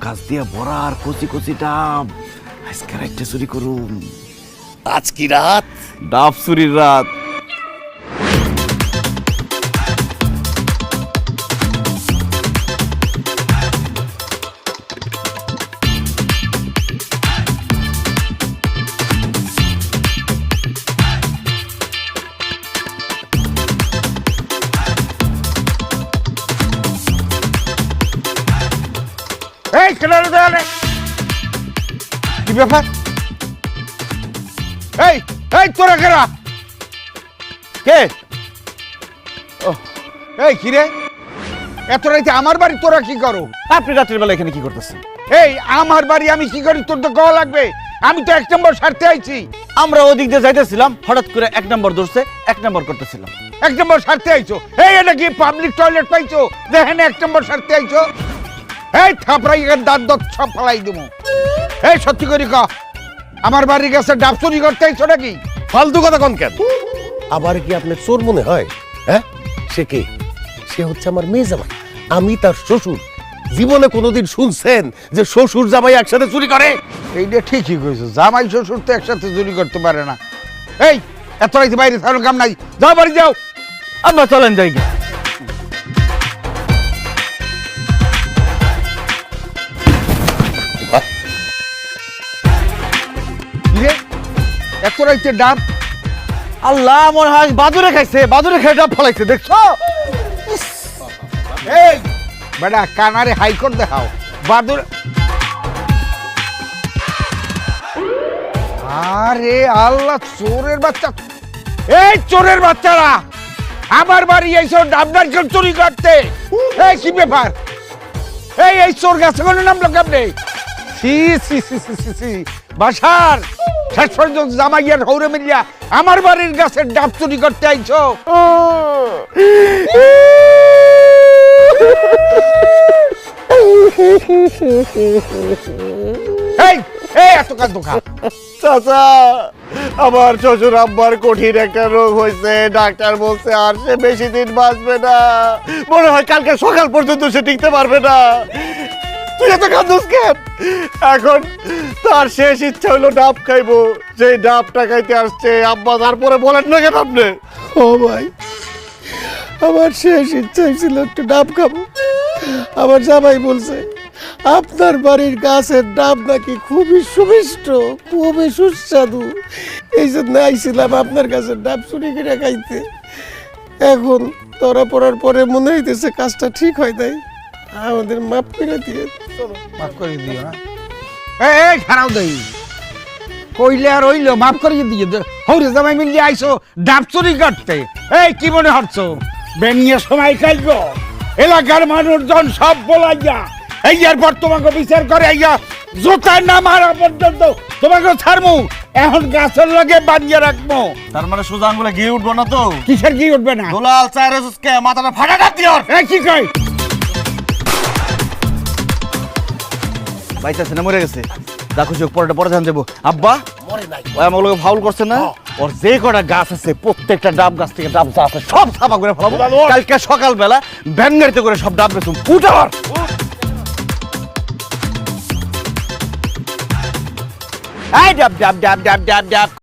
গাছ দিয়া ভরা আর কচি কচি ডাব। আজকে রাতটা চুরি করুম। আজ কি রাত? ডাব চুরির রাত। এই কেনারে দেয়ালে কি ব্যাপার? এই এই তোরা কেরা কে? এই কি রে, এত রাইতে আমার বাড়ি তোরা কি করো? আপনি রাত্রির বেলা এখানে কি করতেছেন? এই আমার বাড়ি আমি কি করি তোর তো কওয়া লাগবে। আমি তো 1 নম্বর সারতে আইছি। আমরা ওদিক দিয়ে যাইতেছিলাম, হঠাৎ করে 1 নম্বর ধরছে, 1 নম্বর করতেছিলাম। 1 নম্বর সারতে আইছো? এই এটা কি পাবলিক টয়লেট পাইছো দেখেন 1 নম্বর সারতে আইছো? এই থাপড়াই দাঁত দাঁত সব ফালাই দেবো। এই সত্যি করি ক, আমার বাড়ির কাছে ডাব চুরি করতে আইছো নাকি? ফালতু কথা কোন কেন? আবার কি আপনার চোর মনে হয়? হ্যাঁ, সে কে? সে হচ্ছে আমার মেয়ে জামাই, আমি তার শ্বশুর। জীবনে কোনোদিন শুনছেন যে শ্বশুর জামাই একসাথে চুরি করে? এইটা ঠিকই কইছো, জামাই শ্বশুর তো একসাথে চুরি করতে পারে না। এই এত রাইতে বাইরে থাকার কাম নাই, যাও বাড়ি যাও। আমরা চলেন জায়গা। কিরে এত রাইতে ডাব? আল্লাহ, আমার হাঁস বাদুরে খাইছে, বাদুরে খেয়ে ডাব ফলাইছে, দেখছো? এই বেটা কানারে হাইকোর্ট দেখাও বাদুর। আরে আল্লাহ, চোরের বাচ্চা! এই চোরের বাচ্চারা আমার বাড়ি এইসব ডাব নারকেল চুরি করতে! এই কি ব্যাপার? এই চোর গাছে কোনো নামলো কেমনে? সি সি সি সি সি সি বাসার শেষ পর্যন্ত জামাইয়ার হৌরে মিলিয়া আমার বাড়ির গাছের ডাব চুরি করতে আইছো। এই এই এত কাজ দোকা চাচা, আমার শ্বশুর আব্বার কঠিন একটা রোগ হয়েছে, ডাক্তার বলছে আর সে বেশি দিন বাঁচবে না। মনে হয় কালকে সকাল পর্যন্ত সে টিকতে পারবে না। তুই এত কাঁদছিস কেন? এখন তার শেষ ইচ্ছা হলো ডাব খাইবো, সেই ডাবটা খাইতে আসছে। আব্বা তারপরে বলেন না কেন আপনি? ও ভাই, আমার শেষ ইচ্ছা ছিল একটু ডাব খাবো। আমার জামাই বলছে আপনার বাড়ির গাছের ডাব নাকি খুবই সুমিষ্ট, খুবই সুস্বাদু। এই জন্য আইছিলাম আপনার গাছের ডাব চুরি করে খাইতে। এখন ধরা পড়ার পরে মনে হইতেছে কাজটা ঠিক হয় নাই। আমাদের মাফ করে দিয়ে মাফ করে দিও না। এই খারাপ দেই কইলে আর হইলো, মাফ করে দিয়ে হৌরে জামাই মিলিয়ে আইছো ডাব চুরি করতে। এই কি মনে হচ্ছ বেনিয়ে সময় কাইব? এলাকার মানুষজন সব বলাইয়া এই এরপর তোমাকে বিচার করে আইয়া জোতার না মারা পর্যন্ত তোমাকে ছাড়মু। এখন গাছের লগে বাঁধিয়ে রাখবো। তার মানে সোজা আঙ্গুলে গিয়ে উঠবো না তো? কিসের কি উঠবে না? দোলাল চাইরেসকে মাথাটা ফাটা কাট দিও। এই কি কই? বাইতাছে না, মরে গেছে। দেখো চোখ পরে পরে জান দেবো। আব্বা ওই আমার লোক ফাউল করছে না? ওর যে কটা গাছ আছে প্রত্যেকটা ডাব গাছ থেকে ডাব যা আছে সব সাফা করে ফেলাবো। কালকে সকালবেলা ভ্যান গাড়িতে করে সব ডাব বেচুম। উঠাবার এই ডাব ডাব ডাব ডাব ডাব ডাব